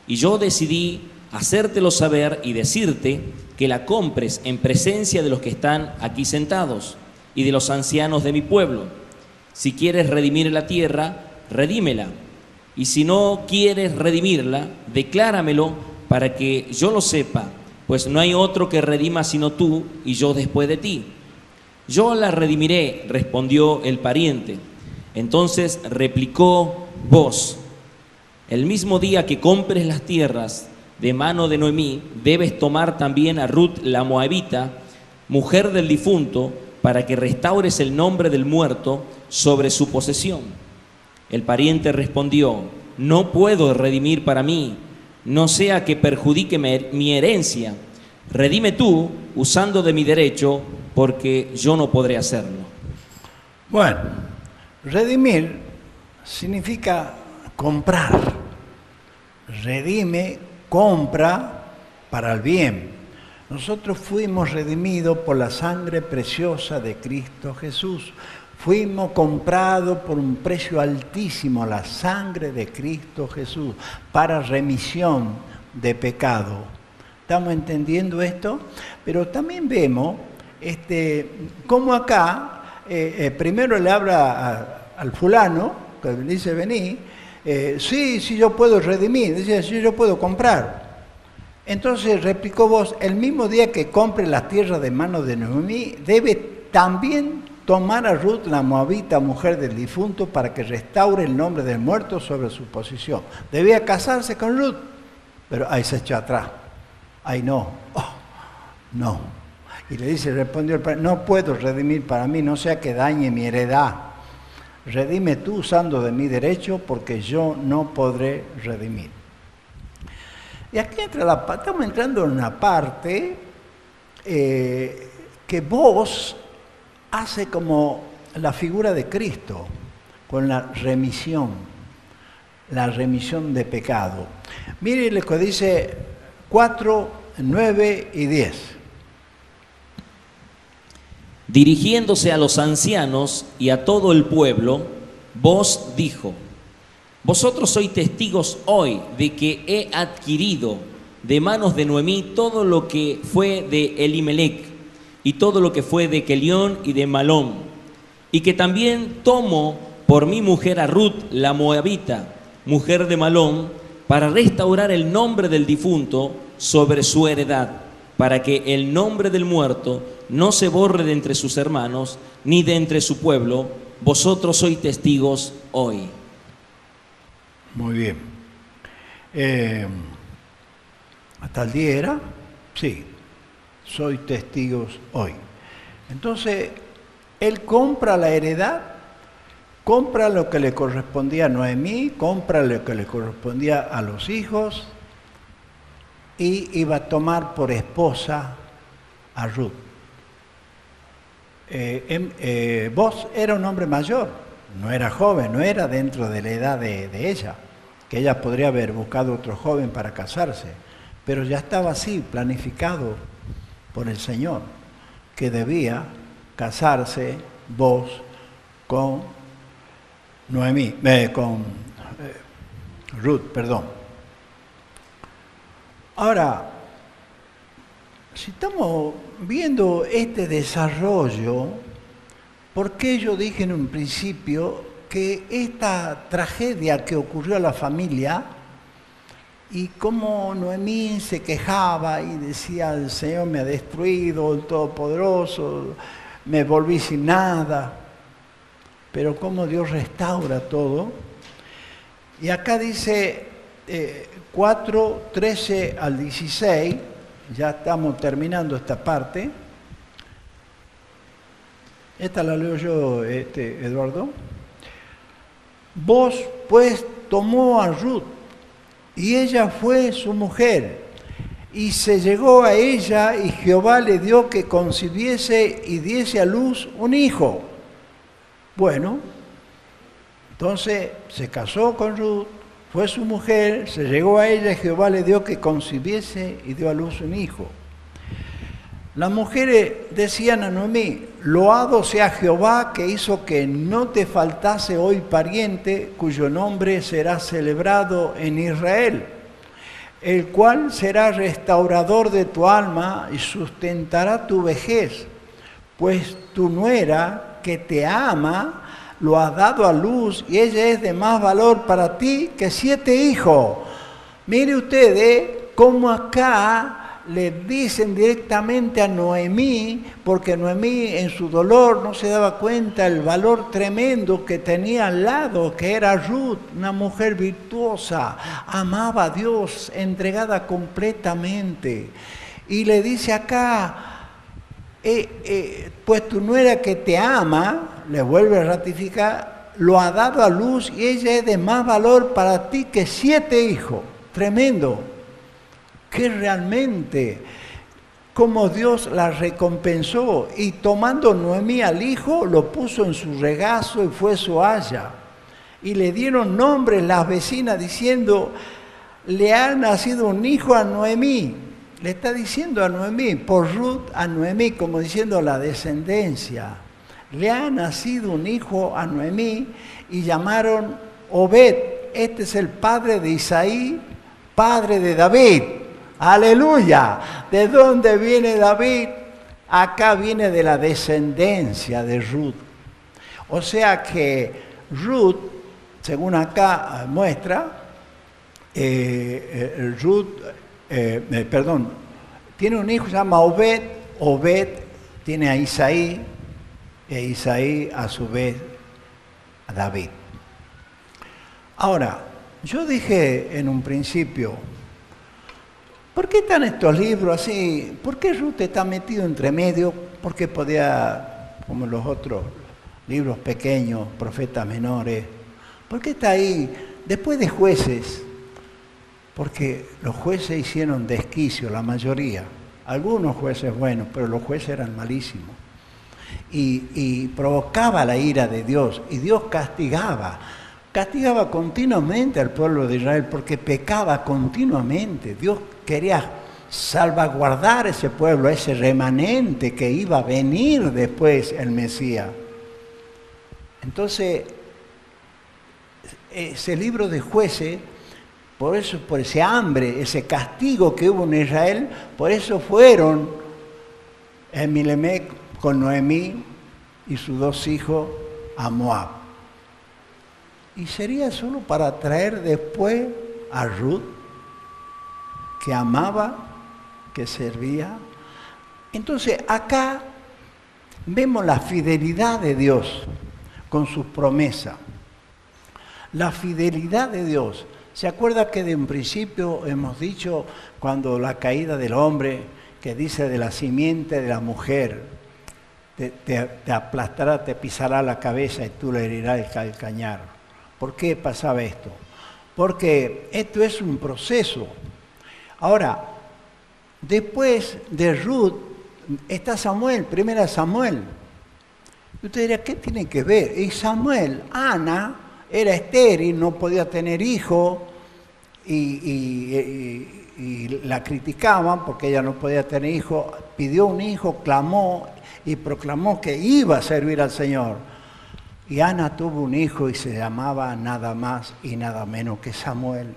y yo decidí hacértelo saber y decirte que la compres en presencia de los que están aquí sentados y de los ancianos de mi pueblo. Si quieres redimir la tierra, redímela, y si no quieres redimirla, decláramelo para que yo lo sepa, pues no hay otro que redima sino tú y yo después de ti. Yo la redimiré, respondió el pariente. Entonces replicó Booz, el mismo día que compres las tierras de mano de Noemí, debes tomar también a Ruth la moabita, mujer del difunto, para que restaures el nombre del muerto sobre su posesión. El pariente respondió, no puedo redimir para mí, no sea que perjudique mi herencia. Redime tú, usando de mi derecho, porque yo no podré hacerlo. Bueno, redimir significa comprar. Redime, compra para el bien. Nosotros fuimos redimidos por la sangre preciosa de Cristo Jesús. Fuimos comprados por un precio altísimo, la sangre de Cristo Jesús, para remisión de pecado. ¿Estamos entendiendo esto? Pero también vemos cómo acá, primero le habla al fulano, que dice, vení, sí, yo puedo redimir, dice, sí, yo puedo comprar. Entonces replicó Booz, el mismo día que compre las tierras de manos de Noemí, debe también tomar a Ruth, la moabita, mujer del difunto, para que restaure el nombre del muerto sobre su posición. Debía casarse con Ruth, pero ahí se echó atrás. Ahí no, no. Y le dice, respondió el padre, no puedo redimir para mí, no sea que dañe mi heredad. Redime tú usando de mi derecho, porque yo no podré redimir. Y aquí estamos entrando en una parte que Booz hace como la figura de Cristo, con la remisión de pecado. Mire lo que dice 4, 9 y 10. Dirigiéndose a los ancianos y a todo el pueblo, Booz dijo, vosotros sois testigos hoy de que he adquirido de manos de Noemí todo lo que fue de Elimelec y todo lo que fue de Kelión y de Malón, y que también tomo por mi mujer a Ruth la moabita, mujer de Malón, para restaurar el nombre del difunto sobre su heredad, para que el nombre del muerto no se borre de entre sus hermanos, ni de entre su pueblo. Vosotros sois testigos hoy. Muy bien. ¿Hasta el día era? Sí. Soy testigos hoy. Entonces, él compra la heredad, compra lo que le correspondía a Noemí, compra lo que le correspondía a los hijos y iba a tomar por esposa a Ruth. Booz era un hombre mayor, no era joven, no era dentro de la edad de ella, que ella podría haber buscado otro joven para casarse, pero ya estaba así, planificado por el Señor, que debía casarse Booz con Noemí, con Ruth, perdón. Ahora, si estamos viendo este desarrollo, ¿por qué yo dije en un principio que esta tragedia que ocurrió a la familia y cómo Noemí se quejaba y decía, el Señor me ha destruido, el Todopoderoso, me volví sin nada, pero cómo Dios restaura todo? Y acá dice 4, 13 al 16, ya estamos terminando esta parte. Esta la leo yo, Eduardo. Vos, pues, tomó a Ruth, y ella fue su mujer, y se llegó a ella, y Jehová le dio que concibiese y diese a luz un hijo. Bueno, entonces se casó con Ruth, fue su mujer, se llegó a ella, y Jehová le dio que concibiese y dio a luz un hijo. Las mujeres decían a Noemí, loado sea Jehová que hizo que no te faltase hoy pariente, cuyo nombre será celebrado en Israel, el cual será restaurador de tu alma y sustentará tu vejez, pues tu nuera que te ama lo has dado a luz y ella es de más valor para ti que 7 hijos. Mire ustedes cómo acá le dicen directamente a Noemí, porque Noemí en su dolor no se daba cuenta el valor tremendo que tenía al lado, que era Ruth, una mujer virtuosa, amaba a Dios, entregada completamente. Y le dice acá, pues tu nuera que te ama, le vuelve a ratificar, lo ha dado a luz y ella es de más valor para ti que 7 hijos. Tremendo. Que realmente, como Dios la recompensó, y tomando Noemí al hijo, lo puso en su regazo y fue su haya. Y le dieron nombre las vecinas diciendo, le ha nacido un hijo a Noemí. Le está diciendo a Noemí, por Ruth a Noemí, como diciendo la descendencia. Le ha nacido un hijo a Noemí y llamaron Obed. Este es el padre de Isaí, padre de David. ¡Aleluya! ¿De dónde viene David? Acá viene de la descendencia de Ruth. O sea que Ruth, según acá muestra, tiene un hijo que se llama Obed. Obed tiene a Isaí, e Isaí a su vez a David. Ahora, yo dije en un principio, ¿por qué están estos libros así? ¿Por qué Ruth está metido entre medio? ¿Por qué podía, como los otros libros pequeños, profetas menores, por qué está ahí después de Jueces? Porque los jueces hicieron desquicio, la mayoría. Algunos jueces buenos, pero los jueces eran malísimos. Y provocaba la ira de Dios, y Dios castigaba continuamente al pueblo de Israel porque pecaba continuamente. Dios quería salvaguardar ese pueblo, ese remanente que iba a venir después el Mesías. Entonces, ese libro de Jueces, por eso, por ese hambre, ese castigo que hubo en Israel, por eso fueron Elimelec con Noemí y sus 2 hijos a Moab. Y sería solo para traer después a Ruth, que amaba, que servía. Entonces acá vemos la fidelidad de Dios con sus promesas. La fidelidad de Dios. ¿Se acuerda que de un principio hemos dicho, cuando la caída del hombre, que dice de la simiente de la mujer, te aplastará, te pisará la cabeza y tú le herirás el calcañar? ¿Por qué pasaba esto? Porque esto es un proceso. Ahora, después de Ruth está Samuel, 1 Samuel. Y usted dirá, ¿qué tiene que ver? Y Samuel, Ana era estéril, no podía tener hijo y la criticaban porque ella no podía tener hijo. Pidió un hijo, clamó y proclamó que iba a servir al Señor. Y Ana tuvo un hijo y se llamaba nada más y nada menos que Samuel.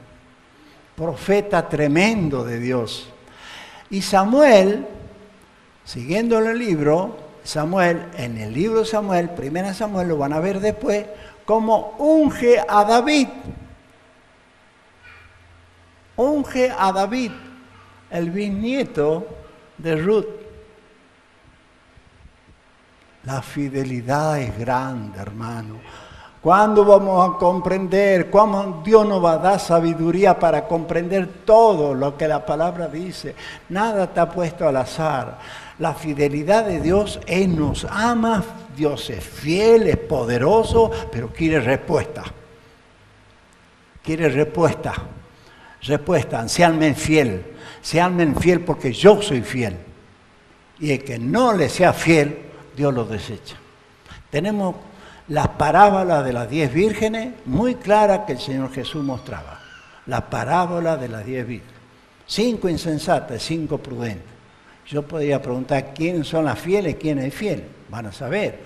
profeta tremendo de Dios. Y Samuel, siguiendo el libro, en el libro de Samuel, 1 Samuel, lo van a ver después, como unge a David. Unge a David, el bisnieto de Ruth. La fidelidad es grande, hermano. ¿Cuándo vamos a comprender? ¿Cómo Dios nos va a dar sabiduría para comprender todo lo que la palabra dice? Nada está puesto al azar. La fidelidad de Dios, Él nos ama, Dios es fiel, es poderoso, pero quiere respuesta. Quiere respuesta. Respuesta, seanme fiel. Seanme fiel porque yo soy fiel. Y el que no le sea fiel, Dios lo desecha. Tenemos las parábolas de las 10 vírgenes muy claras que el Señor Jesús mostraba. La parábola de las 10 vírgenes. 5 insensatas, 5 prudentes. Yo podría preguntar quiénes son las fieles, quién es fiel. Van a saber.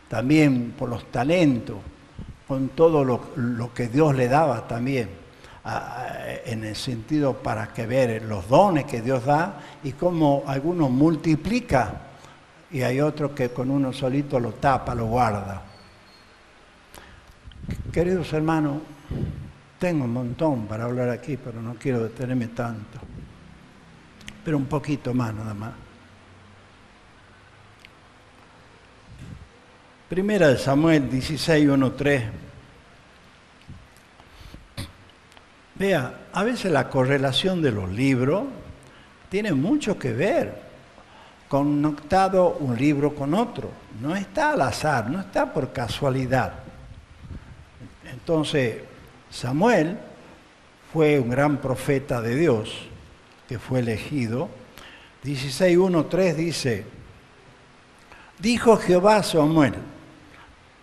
También por los talentos, con todo lo que Dios le daba también. En el sentido para que ver los dones que Dios da y cómo algunos multiplica y hay otros que con uno solito lo tapa, lo guarda. Queridos hermanos, tengo un montón para hablar aquí, pero no quiero detenerme tanto. Pero un poquito más nada más. Primera de Samuel 16, 1, 3. Vea, a veces la correlación de los libros tiene mucho que ver, conectado un libro con otro. No está al azar, no está por casualidad. Entonces, Samuel fue un gran profeta de Dios, que fue elegido. 16:1-3 dice, dijo Jehová a Samuel,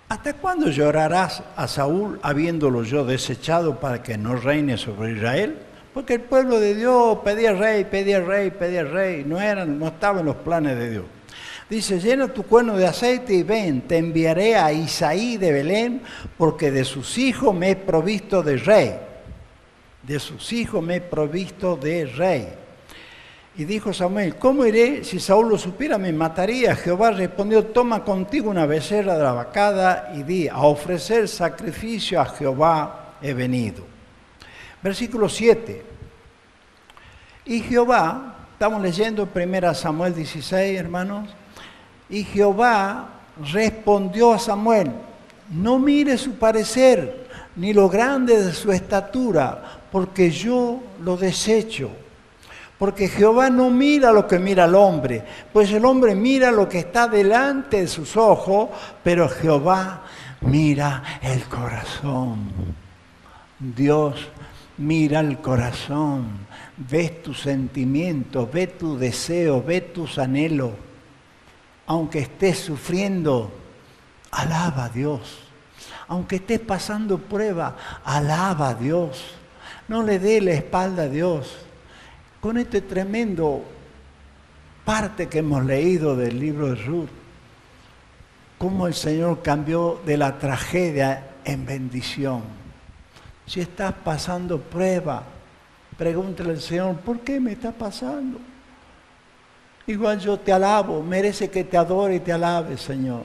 ¿hasta cuándo llorarás a Saúl habiéndolo yo desechado para que no reine sobre Israel? Porque el pueblo de Dios pedía rey, no estaba en los planes de Dios. Dice, llena tu cuerno de aceite y ven, te enviaré a Isaí de Belén, porque de sus hijos me he provisto de rey. De sus hijos me he provisto de rey. Y dijo Samuel, ¿cómo iré? Si Saúl lo supiera, me mataría. Jehová respondió, toma contigo una becerra de la vacada y di, a ofrecer sacrificio a Jehová he venido. Versículo 7. Y Jehová, estamos leyendo 1 Samuel 16, hermanos, y Jehová respondió a Samuel, no mire su parecer, ni lo grande de su estatura, porque yo lo desecho. Porque Jehová no mira lo que mira el hombre, pues el hombre mira lo que está delante de sus ojos, pero Jehová mira el corazón. Dios mira el corazón, ves tus sentimientos, ve tus deseos, ve tus anhelos. Aunque estés sufriendo, alaba a Dios. Aunque estés pasando prueba, alaba a Dios. No le dé la espalda a Dios. Con este tremendo parte que hemos leído del libro de Ruth, cómo el Señor cambió de la tragedia en bendición. Si estás pasando prueba, pregúntale al Señor, ¿por qué me está pasando? Igual yo te alabo, merece que te adore y te alabe, Señor.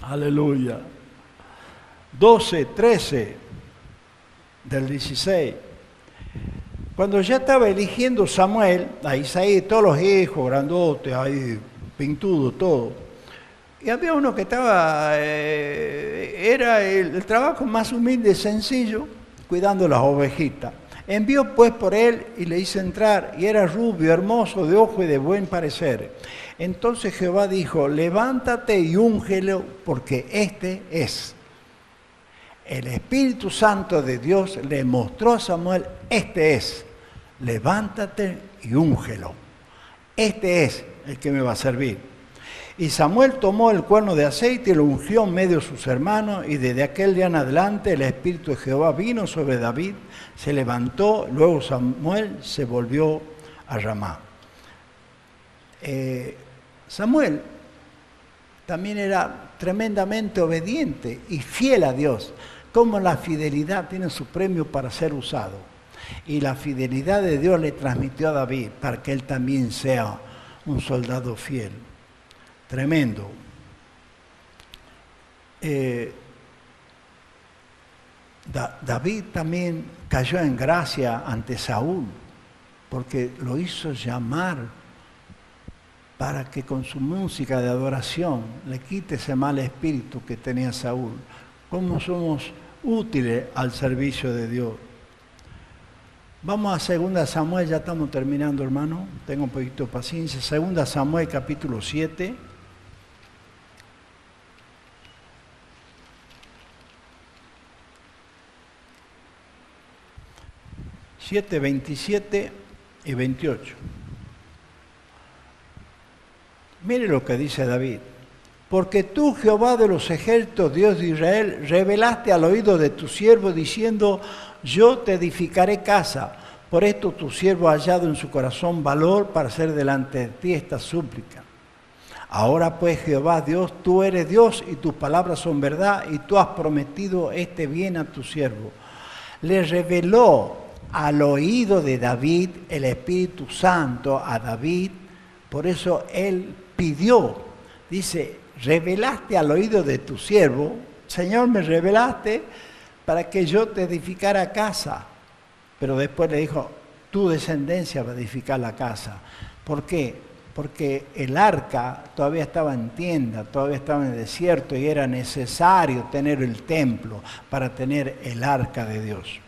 Aleluya. 12, 13 del 16. Cuando ya estaba eligiendo Samuel, a Isaí, todos los hijos, grandotes, ahí, pintudo, todo. Y había uno que estaba, era el trabajo más humilde y sencillo, cuidando las ovejitas. Envió pues por él y le hizo entrar, y era rubio, hermoso, de ojo y de buen parecer. Entonces Jehová dijo, levántate y úngelo, porque este es. El Espíritu Santo de Dios le mostró a Samuel, este es. Levántate y úngelo. Este es el que me va a servir. Y Samuel tomó el cuerno de aceite y lo ungió en medio de sus hermanos, y desde aquel día en adelante el Espíritu de Jehová vino sobre David, se levantó, luego Samuel se volvió a Ramá. Samuel también era tremendamente obediente y fiel a Dios. Como la fidelidad tiene su premio para ser usado. Y la fidelidad de Dios le transmitió a David para que él también sea un soldado fiel. Tremendo. David también cayó en gracia ante Saúl, porque lo hizo llamar para que con su música de adoración le quite ese mal espíritu que tenía Saúl. ¿Cómo somos útiles al servicio de Dios? Vamos a 2 Samuel, ya estamos terminando, hermano. Tengo un poquito de paciencia. 2 Samuel, capítulo 7. 7, 27 y 28. Mire lo que dice David. Porque tú, Jehová de los ejércitos, Dios de Israel, revelaste al oído de tu siervo diciendo, yo te edificaré casa. Por esto tu siervo ha hallado en su corazón valor para hacer delante de ti esta súplica. Ahora pues, Jehová Dios, tú eres Dios y tus palabras son verdad y tú has prometido este bien a tu siervo. Le reveló al oído de David el Espíritu Santo a David, por eso él pidió, dice, revelaste al oído de tu siervo, Señor, me revelaste para que yo te edificara casa, pero después le dijo, tu descendencia va a edificar la casa. ¿Por qué? Porque el arca todavía estaba en tienda, todavía estaba en el desierto y era necesario tener el templo para tener el arca de Dios.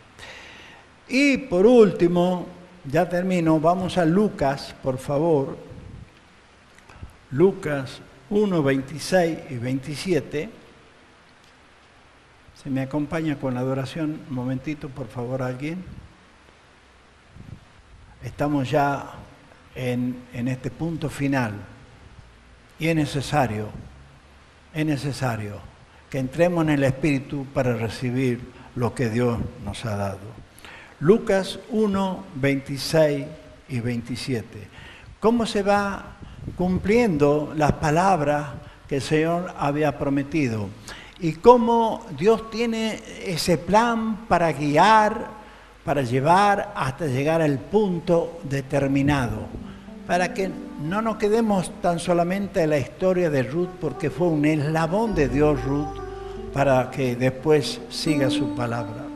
Y por último, ya termino, vamos a Lucas, por favor. Lucas 1, 26 y 27. ¿Se me acompaña con la adoración? Un momentito, por favor, alguien. Estamos ya en este punto final. Y es necesario que entremos en el Espíritu para recibir lo que Dios nos ha dado. Lucas 1, 26 y 27. ¿Cómo se va cumpliendo las palabras que el Señor había prometido? Y cómo Dios tiene ese plan para guiar, para llevar hasta llegar al punto determinado. Para que no nos quedemos tan solamente en la historia de Ruth, porque fue un eslabón de Dios Ruth, para que después siga su palabra.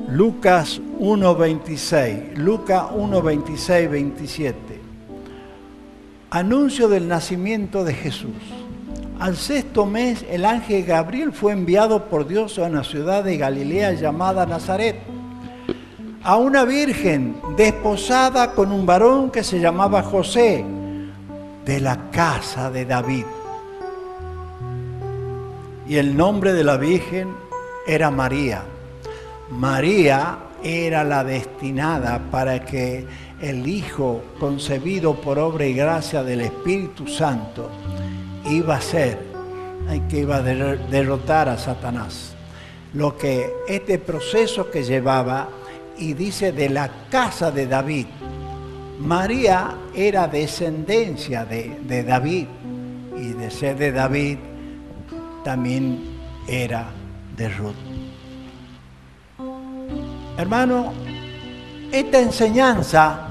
Lucas 1:26, Lucas 1:26, 27. Anuncio del nacimiento de Jesús. Al 6º mes, el ángel Gabriel fue enviado por Dios a una ciudad de Galilea llamada Nazaret, a una virgen desposada con un varón que se llamaba José, de la casa de David. Y el nombre de la virgen era María. María era la destinada para que el Hijo concebido por obra y gracia del Espíritu Santo iba a ser el que iba a derrotar a Satanás. Lo que este proceso que llevaba, y dice de la casa de David. María era descendencia de David, y de ser de David también era de Ruth. Hermano, esta enseñanza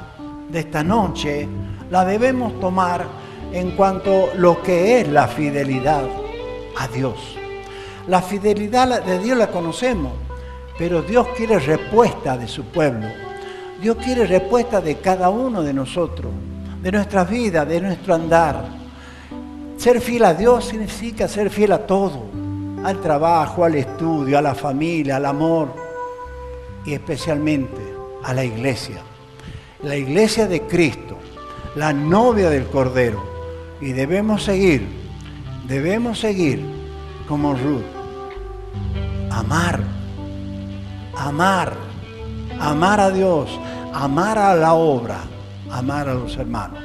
de esta noche la debemos tomar en cuanto a lo que es la fidelidad a Dios. La fidelidad de Dios la conocemos, pero Dios quiere respuesta de su pueblo. Dios quiere respuesta de cada uno de nosotros, de nuestras vidas, de nuestro andar. Ser fiel a Dios significa ser fiel a todo, al trabajo, al estudio, a la familia, al amor, y especialmente a la iglesia de Cristo, la novia del Cordero. Y debemos seguir como Ruth, amar a Dios, amar a la obra, amar a los hermanos.